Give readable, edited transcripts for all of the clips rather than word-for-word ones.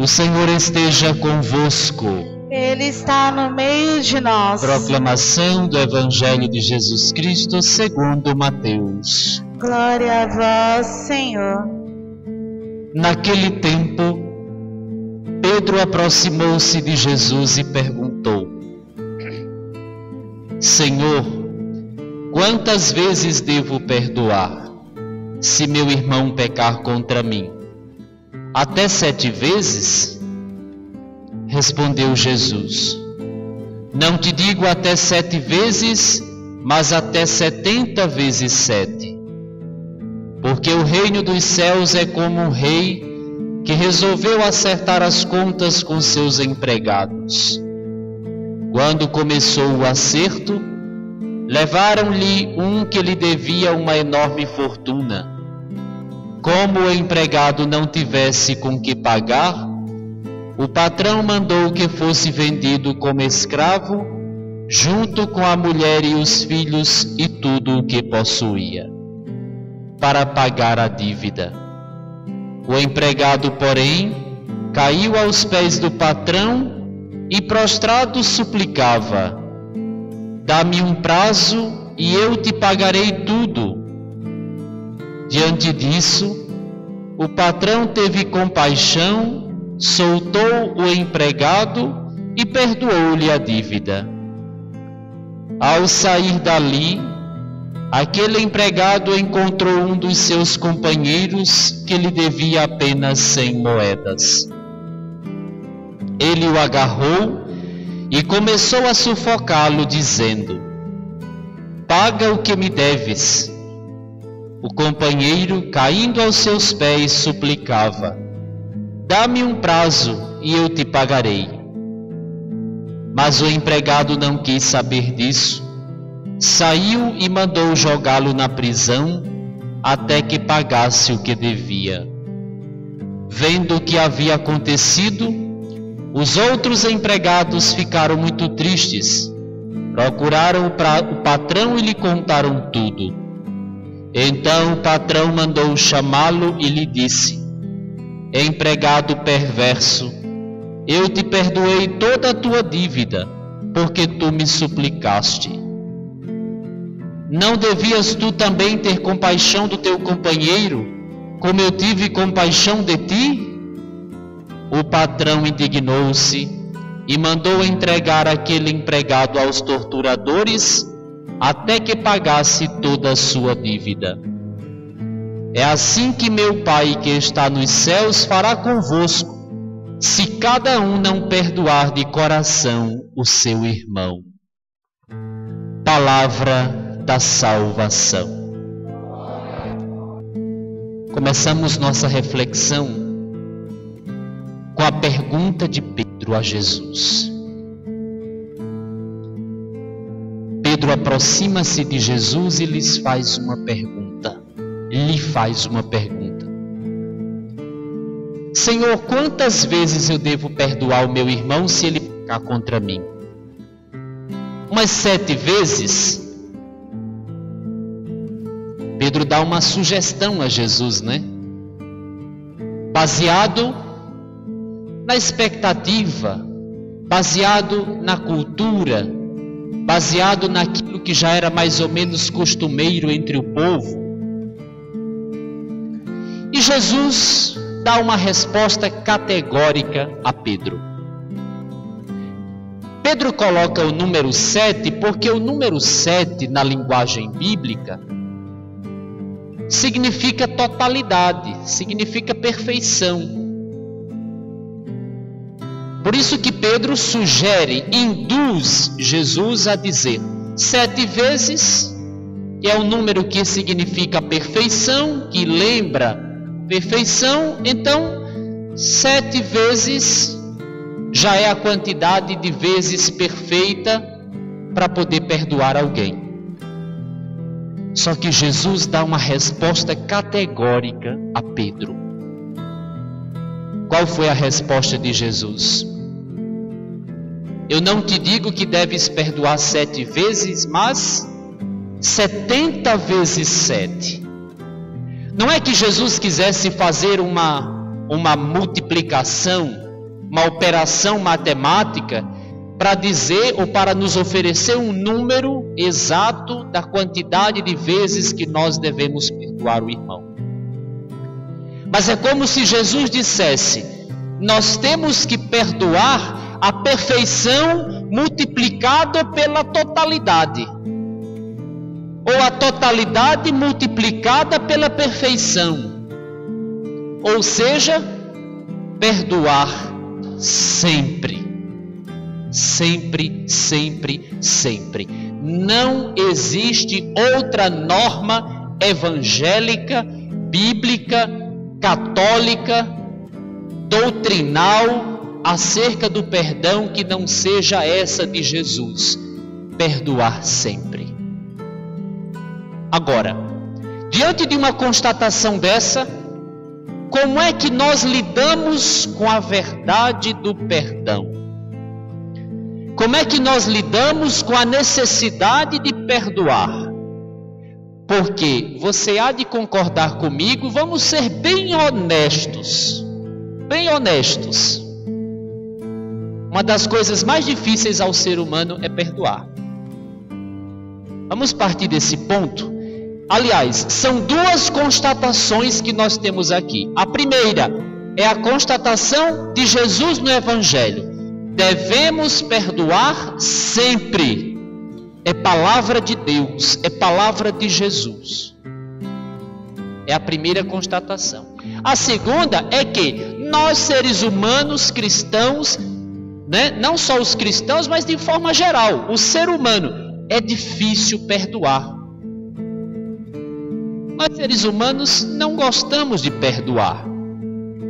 O Senhor esteja convosco. Ele está no meio de nós. Proclamação do Evangelho de Jesus Cristo segundo Mateus. Glória a vós, Senhor. Naquele tempo, Pedro aproximou-se de Jesus e perguntou: Senhor, quantas vezes devo perdoar, se meu irmão pecar contra mim? Até 7 vezes? Respondeu Jesus: Não te digo até 7 vezes, mas até 70 vezes 7. Porque o reino dos céus é como um rei que resolveu acertar as contas com seus empregados. Quando começou o acerto, levaram-lhe um que lhe devia uma enorme fortuna. Como o empregado não tivesse com que pagar, o patrão mandou que fosse vendido como escravo, junto com a mulher e os filhos e tudo o que possuía, para pagar a dívida. O empregado, porém, caiu aos pés do patrão e prostrado suplicava: Dá-me um prazo e eu te pagarei tudo. Diante disso, o patrão teve compaixão, soltou o empregado e perdoou-lhe a dívida. Ao sair dali, aquele empregado encontrou um dos seus companheiros que lhe devia apenas 100 moedas. Ele o agarrou e começou a sufocá-lo, dizendo: Paga o que me deves. O companheiro, caindo aos seus pés, suplicava: Dá-me um prazo e eu te pagarei. Mas o empregado não quis saber disso. Saiu e mandou jogá-lo na prisão até que pagasse o que devia. Vendo o que havia acontecido, os outros empregados ficaram muito tristes. Procuraram o patrão e lhe contaram tudo. Então o patrão mandou chamá-lo e lhe disse: Empregado perverso, eu te perdoei toda a tua dívida, porque tu me suplicaste. Não devias tu também ter compaixão do teu companheiro, como eu tive compaixão de ti? O patrão indignou-se e mandou entregar aquele empregado aos torturadores até que pagasse toda a sua dívida. É assim que meu Pai que está nos céus fará convosco, se cada um não perdoar de coração o seu irmão. Palavra da salvação. Começamos nossa reflexão com a pergunta de Pedro a Jesus. Pedro aproxima-se de Jesus e lhe faz uma pergunta. Senhor, quantas vezes eu devo perdoar o meu irmão se ele pecar contra mim? Umas 7 vezes? Pedro dá uma sugestão a Jesus, né? Baseado na expectativa, baseado na cultura, baseado naquilo que já era mais ou menos costumeiro entre o povo. E Jesus dá uma resposta categórica a Pedro. Pedro coloca o número 7 porque o número 7 na linguagem bíblica significa totalidade, significa perfeição. Por isso que Pedro sugere, induz Jesus a dizer 7 vezes, que é um número que significa perfeição, que lembra perfeição. Então 7 vezes já é a quantidade de vezes perfeita para poder perdoar alguém. Só que Jesus dá uma resposta categórica a Pedro. Qual foi a resposta de Jesus? Eu não te digo que deves perdoar 7 vezes, mas 70 vezes 7. Não é que Jesus quisesse fazer uma multiplicação uma operação matemática para dizer ou para nos oferecer um número exato da quantidade de vezes que nós devemos perdoar o irmão. Mas é como se Jesus dissesse: nós temos que perdoar a perfeição multiplicada pela totalidade, ou a totalidade multiplicada pela perfeição, ou seja, perdoar sempre. Sempre, sempre, sempre. Não existe outra norma evangélica, bíblica, católica, doutrinal acerca do perdão que não seja essa de Jesus: perdoar sempre. Agora, diante de uma constatação dessa, como é que nós lidamos com a verdade do perdão? Como é que nós lidamos com a necessidade de perdoar? Porque você há de concordar comigo, vamos ser bem honestos. Bem honestos. Uma das coisas mais difíceis ao ser humano é perdoar. Vamos partir desse ponto. Aliás, são duas constatações que nós temos aqui. A primeira é a constatação de Jesus no Evangelho: devemos perdoar sempre. É palavra de Deus, é palavra de Jesus. É a primeira constatação. A segunda é que nós, seres humanos cristãos, não só os cristãos, mas de forma geral, o ser humano, é difícil perdoar. Nós, seres humanos, não gostamos de perdoar.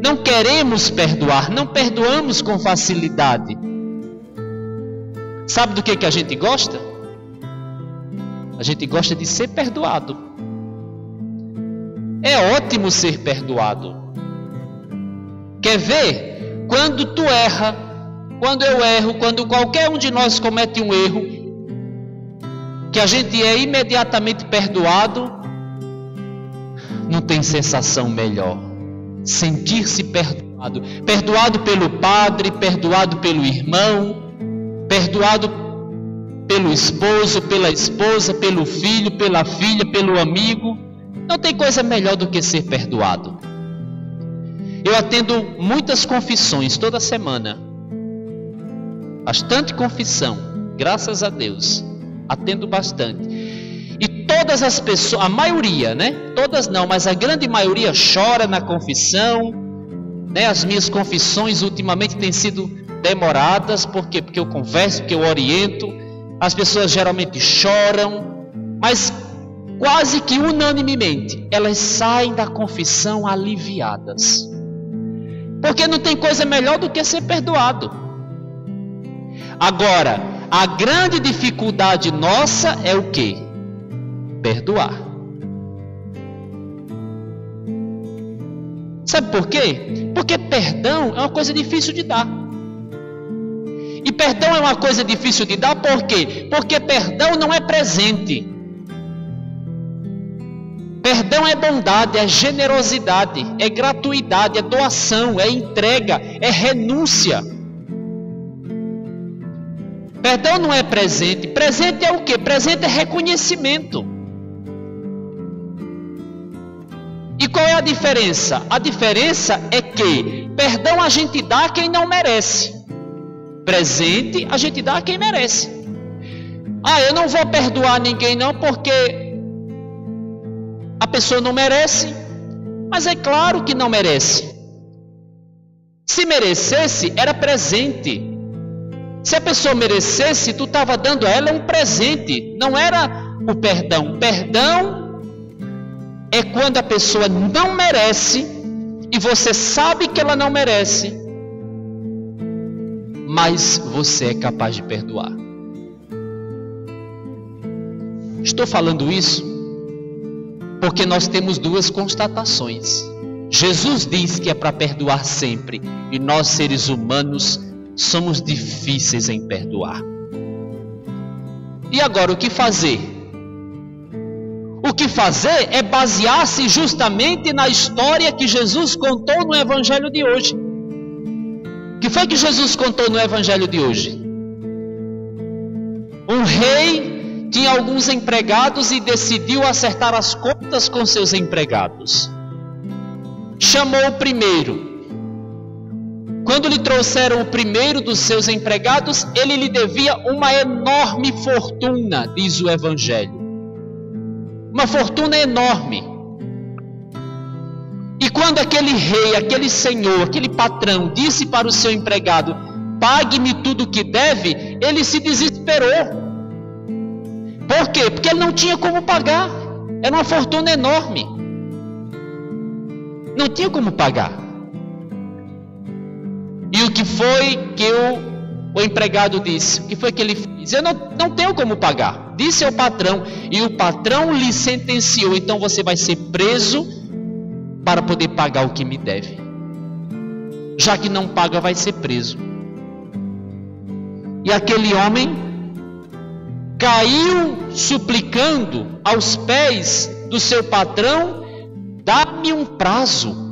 Não queremos perdoar, não perdoamos com facilidade. Sabe do que a gente gosta? A gente gosta de ser perdoado. É ótimo ser perdoado. Quer ver? Quando tu erra, quando eu erro, quando qualquer um de nós comete um erro, que a gente é imediatamente perdoado, não tem sensação melhor. Sentir-se perdoado. Perdoado pelo padre, perdoado pelo irmão, perdoado pelo esposo, pela esposa, pelo filho, pela filha, pelo amigo. Não tem coisa melhor do que ser perdoado. Eu atendo muitas confissões toda semana. Bastante confissão, graças a Deus. Atendo bastante. E todas as pessoas, a maioria, todas não, mas a grande maioria chora na confissão. As minhas confissões ultimamente têm sido demoradas, porque eu converso, porque eu oriento. As pessoas geralmente choram, mas quase que unanimemente elas saem da confissão aliviadas. Porque não tem coisa melhor do que ser perdoado. Agora, a grande dificuldade nossa é o quê? Perdoar. Sabe por quê? Porque perdão é uma coisa difícil de dar. E perdão é uma coisa difícil de dar por quê? Porque perdão não é presente. Perdão é bondade, é generosidade, é gratuidade, é doação, é entrega, é renúncia. Perdão não é presente. Presente é o quê? Presente é reconhecimento. E qual é a diferença? A diferença é que perdão a gente dá a quem não merece. Presente a gente dá a quem merece. Eu não vou perdoar ninguém não porque a pessoa não merece. Mas é claro que não merece. Se merecesse, era presente. Se a pessoa merecesse, tu estava dando a ela um presente. Não era o perdão. Perdão é quando a pessoa não merece e você sabe que ela não merece, mas você é capaz de perdoar. Estou falando isso porque nós temos duas constatações. Jesus diz que é para perdoar sempre, e nós, seres humanos, somos difíceis em perdoar. E agora, o que fazer? O que fazer é basear-se justamente na história que Jesus contou no Evangelho de hoje. que foi que Jesus contou no evangelho de hoje? Um rei tinha alguns empregados e decidiu acertar as contas com seus empregados. Chamou o primeiro. Quando lhe trouxeram o primeiro dos seus empregados, ele lhe devia uma enorme fortuna, diz o evangelho. Uma fortuna enorme. E quando aquele rei, aquele senhor, aquele patrão disse para o seu empregado: pague-me tudo o que deve, ele se desesperou. Por quê? Porque ele não tinha como pagar. Era uma fortuna enorme. Não tinha como pagar. E o que foi que o empregado disse? O que foi que ele fez? Eu não tenho como pagar. Disse ao patrão, e o patrão lhe sentenciou: então você vai ser preso para poder pagar o que me deve. Já que não paga, vai ser preso. E aquele homem caiu suplicando aos pés do seu patrão: dá-me um prazo.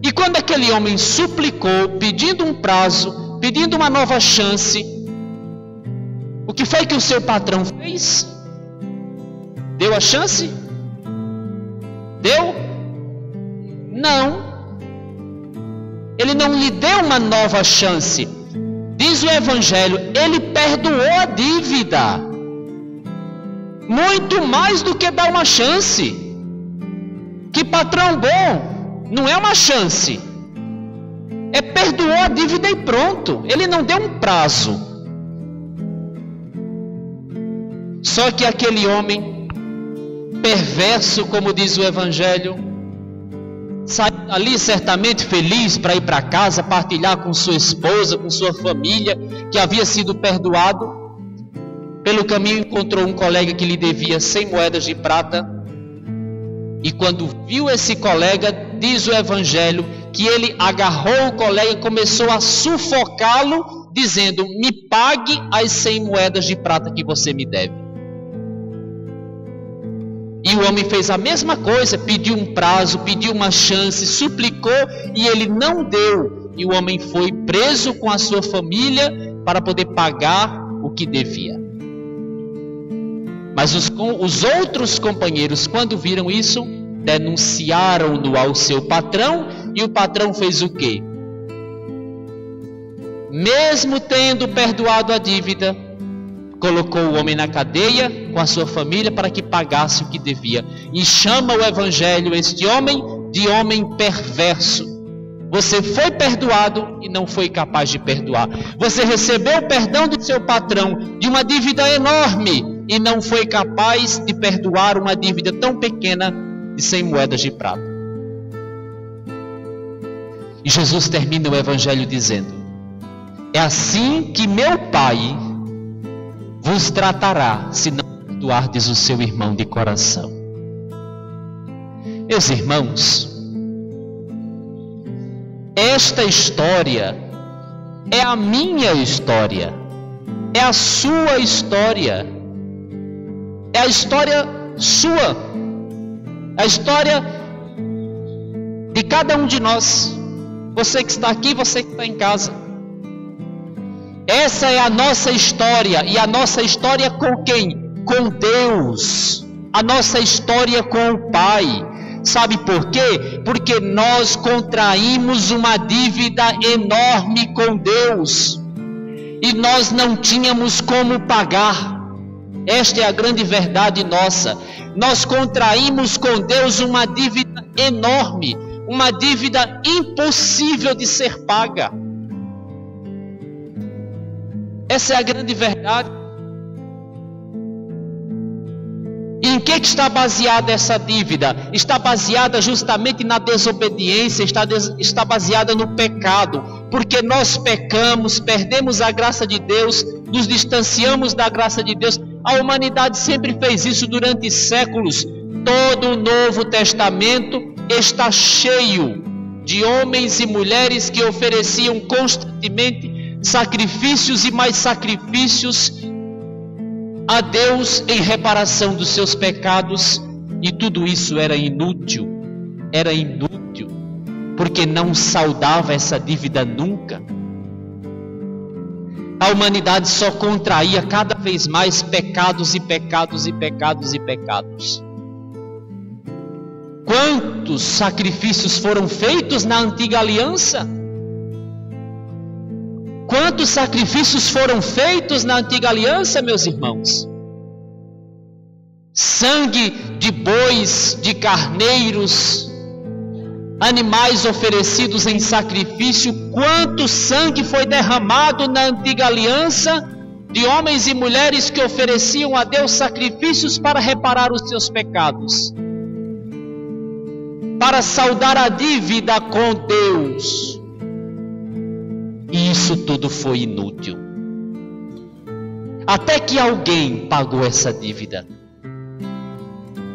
E quando aquele homem suplicou, pedindo um prazo, pedindo uma nova chance, o que foi que o seu patrão fez? Deu a chance? Deu? Não. Ele não lhe deu uma nova chance. Diz o evangelho, ele perdoou a dívida. Muito mais do que dar uma chance. Que patrão bom! Não é uma chance. É perdoou a dívida e pronto. Ele não deu um prazo. Só que aquele homem perverso, como diz o evangelho, saiu ali certamente feliz para ir para casa, partilhar com sua esposa, com sua família, que havia sido perdoado. Pelo caminho encontrou um colega que lhe devia 100 moedas de prata. E quando viu esse colega, diz o evangelho, que ele agarrou o colega e começou a sufocá-lo, dizendo: me pague as 100 moedas de prata que você me deve. E o homem fez a mesma coisa, pediu um prazo, pediu uma chance, suplicou e ele não deu. E o homem foi preso com a sua família para poder pagar o que devia. Mas os outros companheiros, quando viram isso, denunciaram-no ao seu patrão, e o patrão fez o quê? Mesmo tendo perdoado a dívida, colocou o homem na cadeia com a sua família para que pagasse o que devia. E chama o evangelho este homem de homem perverso. Você foi perdoado e não foi capaz de perdoar. Você recebeu o perdão do seu patrão de uma dívida enorme e não foi capaz de perdoar uma dívida tão pequena de 100 moedas de prata. E Jesus termina o evangelho dizendo: é assim que meu Pai vos tratará, se não perdoardes o seu irmão de coração. Meus irmãos, esta história é a minha história, é a sua história, é a história sua, a história de cada um de nós. Você que está aqui, você que está em casa. Essa é a nossa história. E a nossa história com quem? Com Deus. A nossa história com o Pai. Sabe por quê? Porque nós contraímos uma dívida enorme com Deus. E nós não tínhamos como pagar. Esta é a grande verdade nossa. Nós contraímos com Deus uma dívida enorme. Uma dívida impossível de ser paga. Essa é a grande verdade. E em que está baseada essa dívida? Está baseada justamente na desobediência, está baseada no pecado. Porque nós pecamos, perdemos a graça de Deus, nos distanciamos da graça de Deus. A humanidade sempre fez isso durante séculos. Todo o Novo Testamento está cheio de homens e mulheres que ofereciam constantemente sacrifícios e mais sacrifícios a Deus em reparação dos seus pecados, e tudo isso era inútil, porque não saldava essa dívida nunca. A humanidade só contraía cada vez mais pecados e pecados e pecados e pecados. Quantos sacrifícios foram feitos na antiga aliança? Quantos sacrifícios foram feitos na antiga aliança, meus irmãos? Sangue de bois, de carneiros, animais oferecidos em sacrifício. Quanto sangue foi derramado na antiga aliança de homens e mulheres que ofereciam a Deus sacrifícios para reparar os seus pecados, para saldar a dívida com Deus. E isso tudo foi inútil, até que alguém pagou essa dívida.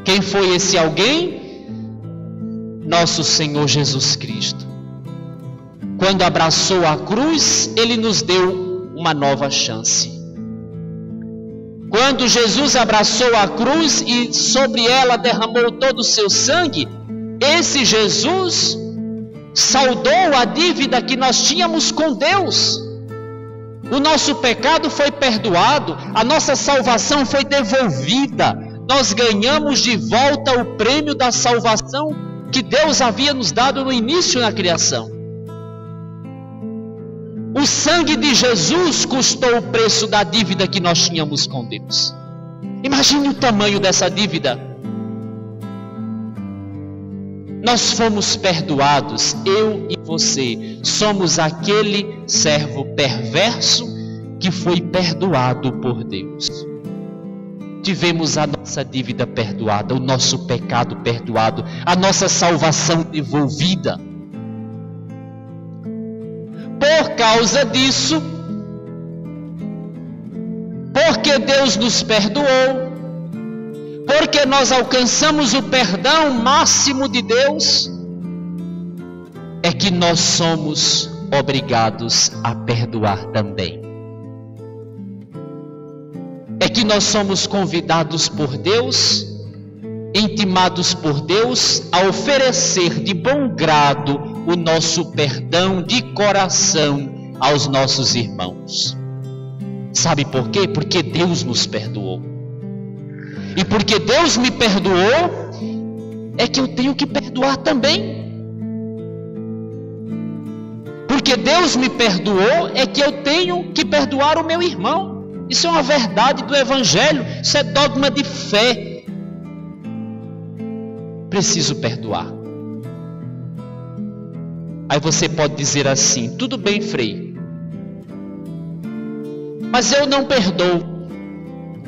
Quem foi esse alguém? Nosso Senhor Jesus Cristo. Quando abraçou a cruz, Ele nos deu uma nova chance. Quando Jesus abraçou a cruz e sobre ela derramou todo o seu sangue, esse Jesus saldou a dívida que nós tínhamos com Deus. O nosso pecado foi perdoado, a nossa salvação foi devolvida. Nós ganhamos de volta o prêmio da salvação que Deus havia nos dado no início da criação. O sangue de Jesus custou o preço da dívida que nós tínhamos com Deus. Imagine o tamanho dessa dívida. Nós fomos perdoados, eu e você, somos aquele servo perverso que foi perdoado por Deus. Tivemos a nossa dívida perdoada, o nosso pecado perdoado, a nossa salvação devolvida. Por causa disso, porque Deus nos perdoou, porque nós alcançamos o perdão máximo de Deus, é que nós somos obrigados a perdoar também. É que nós somos convidados por Deus, intimados por Deus, a oferecer de bom grado o nosso perdão de coração aos nossos irmãos. Sabe por quê? Porque Deus nos perdoou. E porque Deus me perdoou, é que eu tenho que perdoar também. Porque Deus me perdoou, é que eu tenho que perdoar o meu irmão. Isso é uma verdade do Evangelho, isso é dogma de fé. Preciso perdoar. Aí você pode dizer assim: tudo bem, Frei, mas eu não perdoo.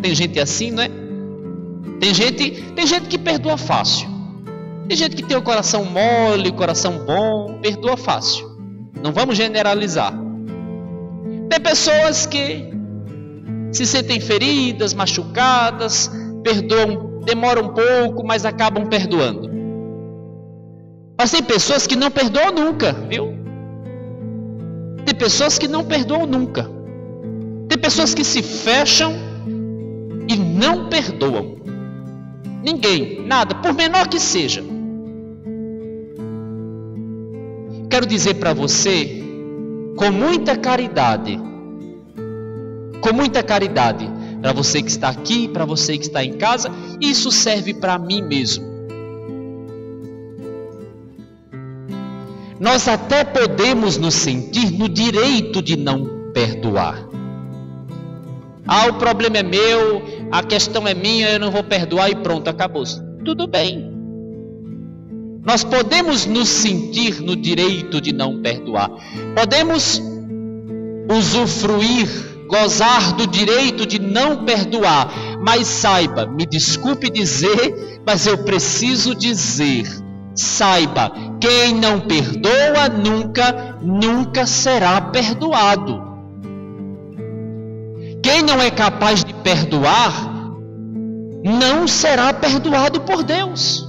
Tem gente assim, não é? Tem gente que perdoa fácil. Tem gente que tem o coração mole, o coração bom, perdoa fácil. Não vamos generalizar. Tem pessoas que se sentem feridas, machucadas, perdoam, demoram um pouco, mas acabam perdoando. Mas tem pessoas que não perdoam nunca, viu? Tem pessoas que não perdoam nunca. Tem pessoas que se fecham e não perdoam ninguém, nada, por menor que seja. Quero dizer para você, com muita caridade, para você que está aqui, para você que está em casa, isso serve para mim mesmo. Nós até podemos nos sentir no direito de não perdoar. O problema é meu, a questão é minha, eu não vou perdoar e pronto, acabou. Tudo bem. Nós podemos nos sentir no direito de não perdoar. Podemos usufruir, gozar do direito de não perdoar. Mas saiba, me desculpe dizer, mas eu preciso dizer, saiba, quem não perdoa nunca será perdoado. Quem não é capaz de perdoar, não será perdoado por Deus.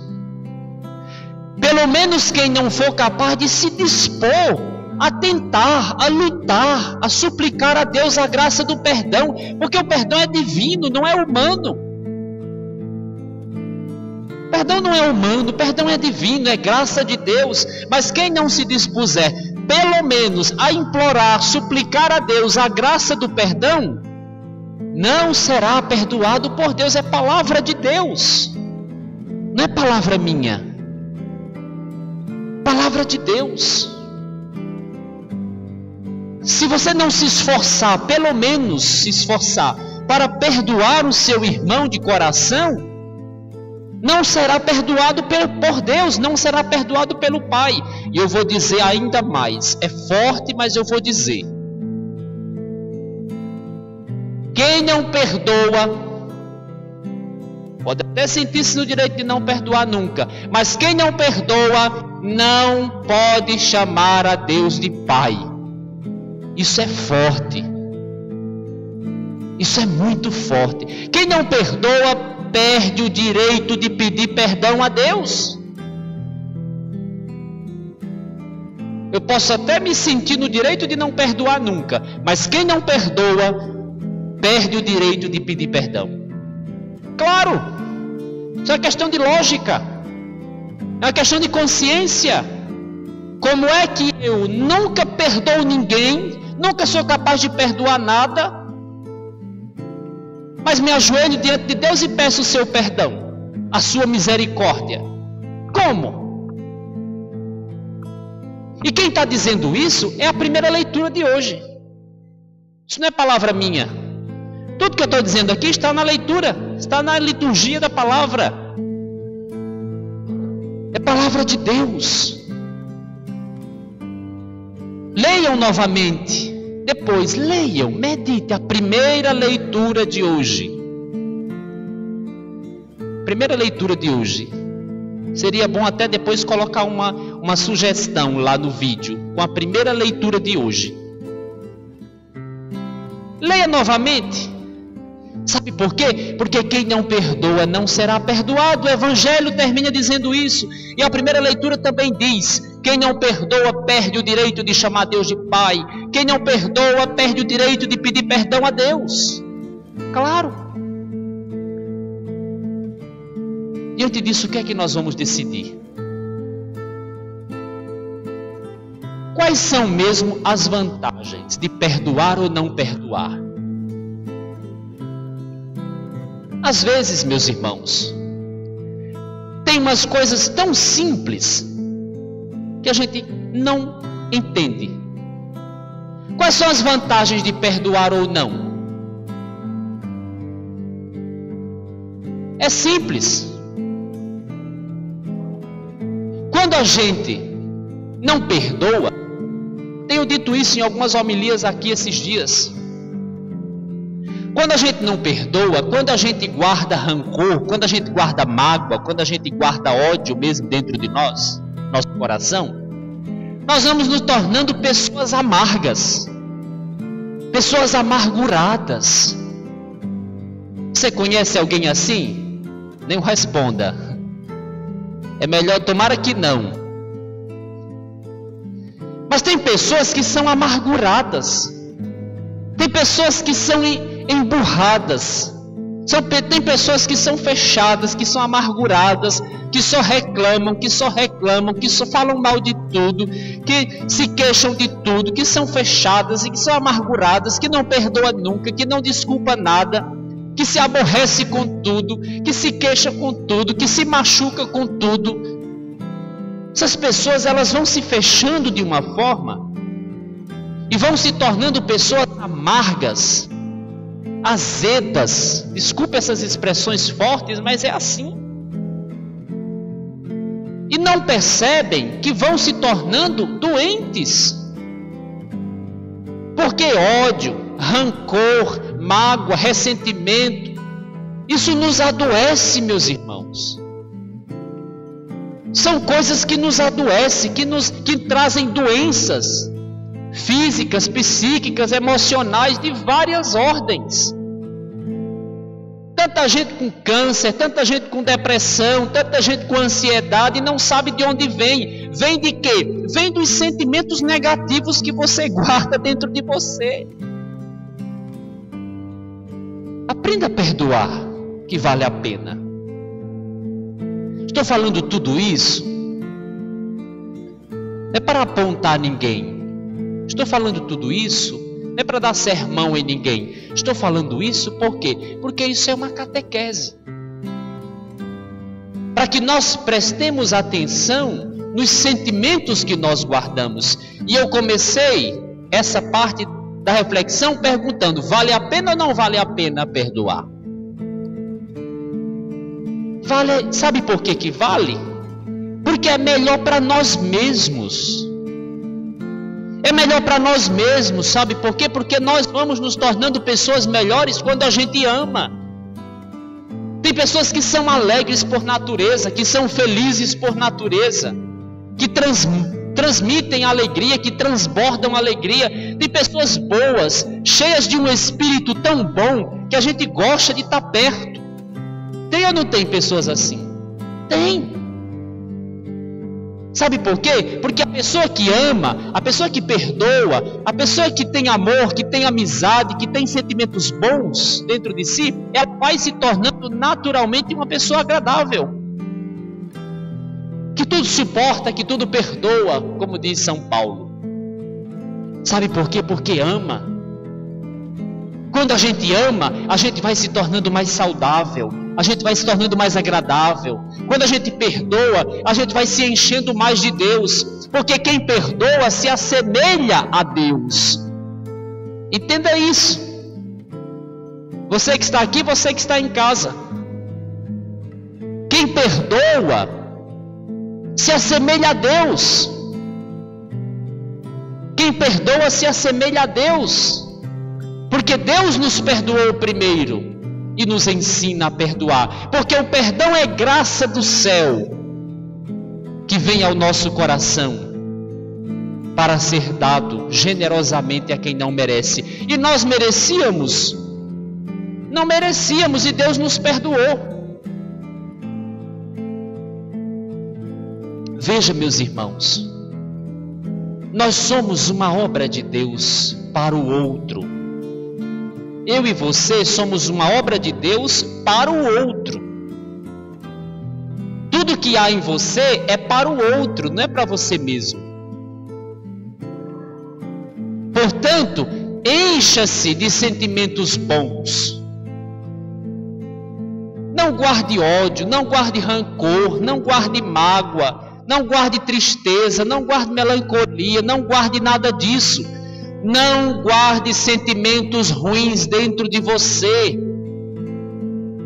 Pelo menos quem não for capaz de se dispor a tentar, a lutar, a suplicar a Deus a graça do perdão, porque o perdão é divino, não é humano. Perdão não é humano, perdão é divino, é graça de Deus. Mas quem não se dispuser, pelo menos, a implorar, suplicar a Deus a graça do perdão, não será perdoado por Deus. É palavra de Deus, não é palavra minha. Palavra de Deus. Se você não se esforçar, pelo menos se esforçar para perdoar o seu irmão de coração, não será perdoado por Deus, não será perdoado pelo Pai. E eu vou dizer ainda mais, é forte, mas eu vou dizer: quem não perdoa, pode até sentir-se no direito de não perdoar nunca, mas quem não perdoa não pode chamar a Deus de Pai. Isso é forte, isso é muito forte. Quem não perdoa perde o direito de pedir perdão a Deus. Eu posso até me sentir no direito de não perdoar nunca, mas quem não perdoa perde o direito de pedir perdão. Claro, isso é uma questão de lógica, é uma questão de consciência. Como é que eu nunca perdoo ninguém, nunca sou capaz de perdoar nada, mas me ajoelho diante de Deus e peço o seu perdão, a sua misericórdia? Como? E quem está dizendo isso é a primeira leitura de hoje. Isso não é palavra minha. Tudo que eu estou dizendo aqui está na leitura, está na liturgia da palavra. É palavra de Deus. Leiam novamente. Depois, leiam, medite a primeira leitura de hoje. Primeira leitura de hoje. Seria bom até depois colocar uma sugestão lá no vídeo, com a primeira leitura de hoje. Leia novamente. Sabe por quê? Porque quem não perdoa não será perdoado. O Evangelho termina dizendo isso. E a primeira leitura também diz: quem não perdoa perde o direito de chamar Deus de Pai. Quem não perdoa perde o direito de pedir perdão a Deus. Claro. Diante disso, o que é que nós vamos decidir? Quais são mesmo as vantagens de perdoar ou não perdoar? Às vezes, meus irmãos, tem umas coisas tão simples que a gente não entende. Quais são as vantagens de perdoar ou não? É simples. Quando a gente não perdoa, tenho dito isso em algumas homilias aqui esses dias. Quando a gente não perdoa, quando a gente guarda rancor, quando a gente guarda mágoa, quando a gente guarda ódio mesmo dentro de nós, nosso coração, nós vamos nos tornando pessoas amargas, pessoas amarguradas. Você conhece alguém assim? Nem responda. É melhor, tomara que não. Mas tem pessoas que são amarguradas. Tem pessoas que são emburradas. Tem pessoas que são fechadas, que são amarguradas, que só reclamam, que só falam mal de tudo, que se queixam de tudo, que são fechadas e que são amarguradas, que não perdoa nunca, que não desculpa nada, que se aborrece com tudo, que se queixa com tudo, que se machuca com tudo. Essas pessoas, elas vão se fechando de uma forma e vão se tornando pessoas amargas, azedas. Desculpe essas expressões fortes, mas é assim. E não percebem que vão se tornando doentes. Porque ódio, rancor, mágoa, ressentimento, isso nos adoece, meus irmãos. São coisas que nos adoecem, que trazem doenças físicas, psíquicas, emocionais, de várias ordens. Tanta gente com câncer, tanta gente com depressão, tanta gente com ansiedade e não sabe de onde vem. Vem de quê? Vem dos sentimentos negativos que você guarda dentro de você. Aprenda a perdoar, que vale a pena. Estou falando tudo isso não é para apontar ninguém. Estou falando tudo isso não é para dar sermão em ninguém. Estou falando isso por quê? Porque isso é uma catequese. Para que nós prestemos atenção nos sentimentos que nós guardamos. E eu comecei essa parte da reflexão perguntando: vale a pena ou não vale a pena perdoar? Vale, sabe por que vale? Porque é melhor para nós mesmos. É melhor para nós mesmos, sabe por quê? Porque nós vamos nos tornando pessoas melhores quando a gente ama. Tem pessoas que são alegres por natureza, que são felizes por natureza, que transmitem alegria, que transbordam alegria. Tem pessoas boas, cheias de um espírito tão bom, que a gente gosta de estar perto. Tem ou não tem pessoas assim? Tem. Sabe por quê? Porque a pessoa que ama, a pessoa que perdoa, a pessoa que tem amor, que tem amizade, que tem sentimentos bons dentro de si, ela vai se tornando naturalmente uma pessoa agradável, que tudo suporta, que tudo perdoa, como diz São Paulo. Sabe por quê? Porque ama. Quando a gente ama, a gente vai se tornando mais saudável, a gente vai se tornando mais agradável. Quando a gente perdoa, a gente vai se enchendo mais de Deus, porque quem perdoa se assemelha a Deus. Entenda isso. Você que está aqui, você que está em casa. Quem perdoa se assemelha a Deus. Quem perdoa se assemelha a Deus. Porque Deus nos perdoou primeiro e nos ensina a perdoar. Porque o perdão é graça do céu que vem ao nosso coração para ser dado generosamente a quem não merece. E nós merecíamos. Não merecíamos e Deus nos perdoou. Veja, meus irmãos, nós somos uma obra de Deus para o outro. Eu e você somos uma obra de Deus para o outro. Tudo que há em você é para o outro, não é para você mesmo. Portanto, encha-se de sentimentos bons. Não guarde ódio, não guarde rancor, não guarde mágoa, não guarde tristeza, não guarde melancolia, não guarde nada disso. Não guarde sentimentos ruins dentro de você.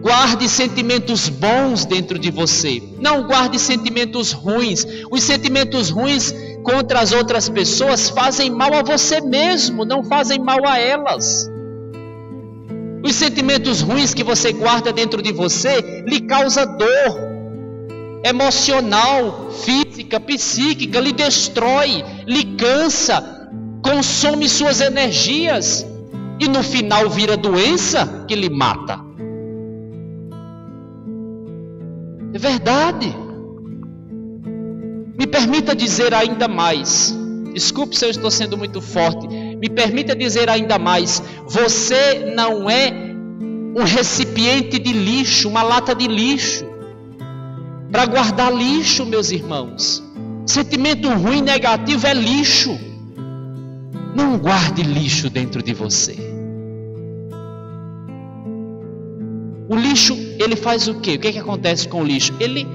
Guarde sentimentos bons dentro de você. Não guarde sentimentos ruins. Os sentimentos ruins contra as outras pessoas fazem mal a você mesmo, não fazem mal a elas. Os sentimentos ruins que você guarda dentro de você lhe causa dor emocional, física, psíquica, lhe destrói, lhe cansa, consome suas energias e no final vira doença que lhe mata. É verdade. Me permita dizer ainda mais. Desculpe se eu estou sendo muito forte. Me permita dizer ainda mais. Você não é um recipiente de lixo, uma lata de lixo para guardar lixo, meus irmãos. Sentimento ruim, negativo é lixo. Não guarde lixo dentro de você. O lixo, ele faz o quê? O que é que acontece com o lixo? Ele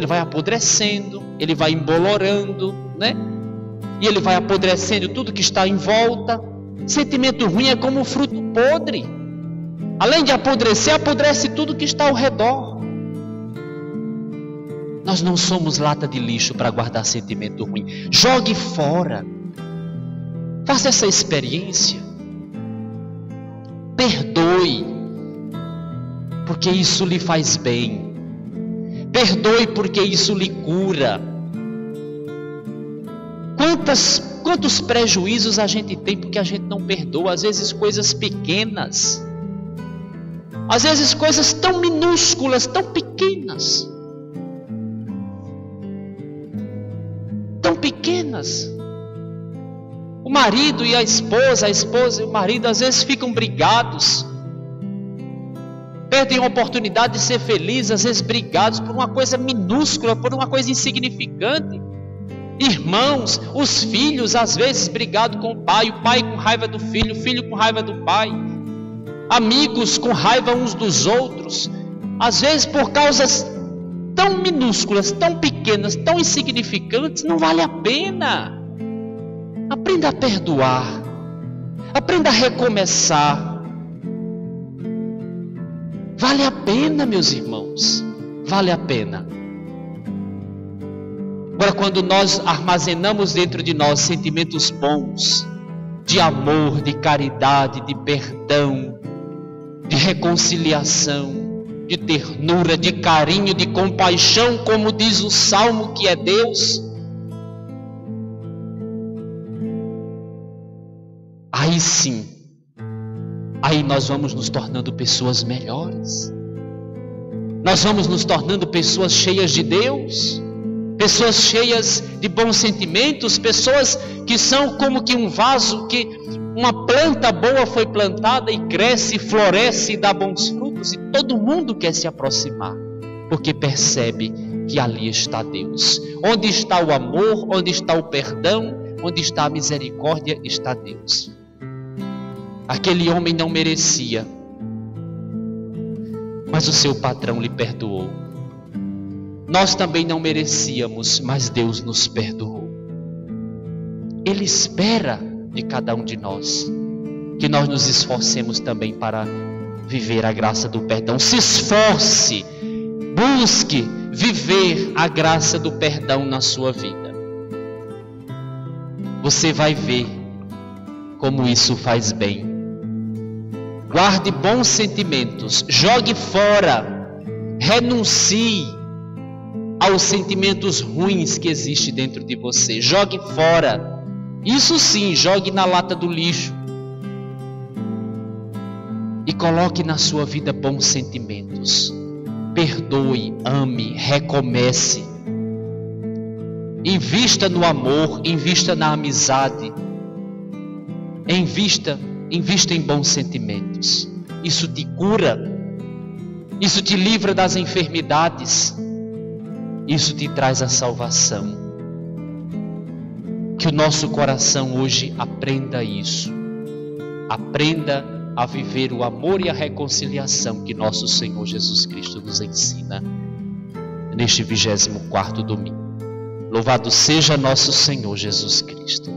vai apodrecendo, ele vai embolorando, né? E ele vai apodrecendo tudo que está em volta. Sentimento ruim é como um fruto podre. Além de apodrecer, apodrece tudo que está ao redor. Nós não somos lata de lixo para guardar sentimento ruim. Jogue fora. Faça essa experiência. Perdoe, porque isso lhe faz bem. Perdoe porque isso lhe cura. Quantos prejuízos a gente tem porque a gente não perdoa? Às vezes coisas pequenas. Às vezes coisas tão minúsculas, tão pequenas. Tão pequenas. O marido e a esposa e o marido às vezes ficam brigados. perdem a oportunidade de ser felizes, às vezes brigados por uma coisa minúscula, por uma coisa insignificante. Irmãos, os filhos às vezes brigados com o pai com raiva do filho, o filho com raiva do pai. Amigos com raiva uns dos outros, às vezes por causas tão minúsculas, tão pequenas, tão insignificantes. Não vale a pena. Aprenda a perdoar, aprenda a recomeçar. Vale a pena, meus irmãos, vale a pena. Agora, quando nós armazenamos dentro de nós sentimentos bons, de amor, de caridade, de perdão, de reconciliação, de ternura, de carinho, de compaixão, como diz o Salmo que é Deus, aí sim, aí nós vamos nos tornando pessoas melhores. Nós vamos nos tornando pessoas cheias de Deus, pessoas cheias de bons sentimentos, pessoas que são como que um vaso que uma planta boa foi plantada e cresce, floresce e dá bons frutos, e todo mundo quer se aproximar, porque percebe que ali está Deus. Onde está o amor, onde está o perdão, onde está a misericórdia, está Deus. Aquele homem não merecia, mas o seu patrão lhe perdoou. Nós também não merecíamos, mas Deus nos perdoou. Ele espera de cada um de nós que nós nos esforcemos também para viver a graça do perdão. Se esforce, busque viver a graça do perdão na sua vida. Você vai ver como isso faz bem. Guarde bons sentimentos, jogue fora, renuncie aos sentimentos ruins que existem dentro de você. Jogue fora. Isso sim, jogue na lata do lixo. E coloque na sua vida bons sentimentos. Perdoe, ame, recomece. Invista no amor, invista na amizade. Invista em bons sentimentos. Isso te cura. Isso te livra das enfermidades. Isso te traz a salvação. Que o nosso coração hoje aprenda isso. Aprenda a viver o amor e a reconciliação que nosso Senhor Jesus Cristo nos ensina neste 24º domingo. Louvado seja nosso Senhor Jesus Cristo.